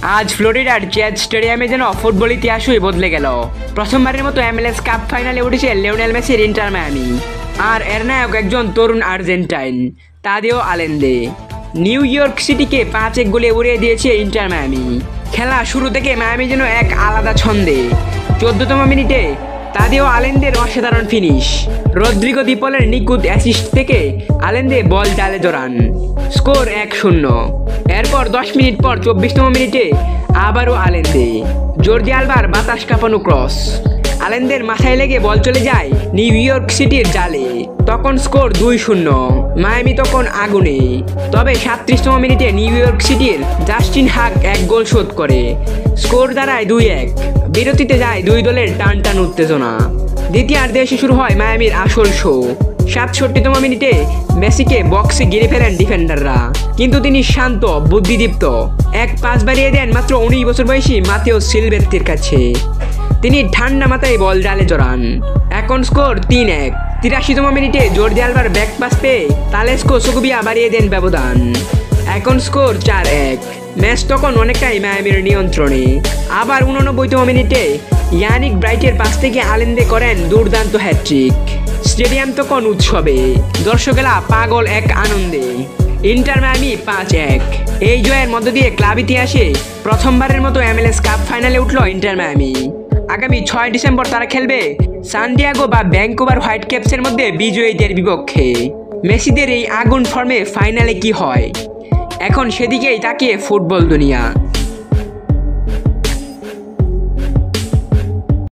আজ ফ্লোরিডার জ্যাজ স্টেডিয়ামে যেন ফুটবল ইতিহাসই বদলে গেল। প্রথমবারের মতো MLS কাপ ফাইনালে উঠেছে লিওনেল মেসির ইন্টার মায়ামি, আর এর নায়ক একজন তরুণ আর্জেন্টাইন তাদেও আলেন্দে। নিউ ইয়র্ক সিটিকে 5-1 গোলে উড়িয়ে দিয়েছে ইন্টার মায়ামি। খেলা শুরু থেকে মায়ামি যেন এক আলাদা ছন্দে। 14তম মিনিটে তাদেও আলেন্দের অসাধারণ ফিনিশ। রদ্রিগো দিপলের নিখুঁত অ্যাসিস্ট থেকে আলেন্দে বল জালে জড়ান। স্কোর 1-0। এরপর 10 মিনিট পর 24তম মিনিটে আবারও আলেন্দে। জর্দি আলবার বাতাস কাঁপানো ক্রস, আলেন্দের মাথায় লেগে বল চলে যায় নিউ ইয়র্ক সিটির জালে। তখন স্কোর 2-0। মায়ামি তখন আগুনে। তবে 37তম মিনিটে নিউ ইয়র্ক সিটির জাস্টিন হাগ এক গোল শোধ করে। স্কোর দাঁড়ায় 2-1। বিরতিতে যায় দুই দলের টান উত্তেজনা। দ্বিতীয়ার্ধে এসে শুরু হয় মায়ামির আসল শো। 67তম মিনিটে মেসিকে বক্সে ঘিরে ফেলেন ডিফেন্ডাররা, কিন্তু তিনি শান্ত বুদ্ধিদীপ্ত এক পাস বাড়িয়ে দেন মাত্র 19 বছর বয়সী মাতেও সিলভেত্তির কাছে। তিনি ঠান্ডা মাথায় বল জালে জড়ান। এখন স্কোর 3-1। 83তম মিনিটে জর্দি আলবার ব্যাক পাস পেয়ে তালেস্কো সুকুবিয়া বাড়িয়ে দেন ব্যবধান। এখন স্কোর 4-1। ম্যাচ তখন অনেকটাই মায়ামির নিয়ন্ত্রণে। আবার 89তম মিনিটে ইয়ানিক ব্রাইটের পাস থেকে আলেন্দে করেন দুর্দান্ত হ্যাট্রিক। স্টেডিয়াম তখন উৎসবে, দর্শকেরা পাগল এক আনন্দে। Inter Miami 5-1। এই জয়ের মধ্য দিয়ে ক্লাব ইতিহাসে প্রথমবারের মতো MLS কাপ ফাইনালে উঠল ইন্টার মায়ামি। আগামী 6 ডিসেম্বর তারা খেলবে সানডিয়াগো বা ভ্যাঙ্কুভার হোয়াইট ক্যাপসের মধ্যে বিজয়ীদের বিপক্ষে। মেসিদের এই আগুন ফর্মে ফাইনালে কি হয়, এখন সেদিকেই তাকিয়ে ফুটবল দুনিয়া।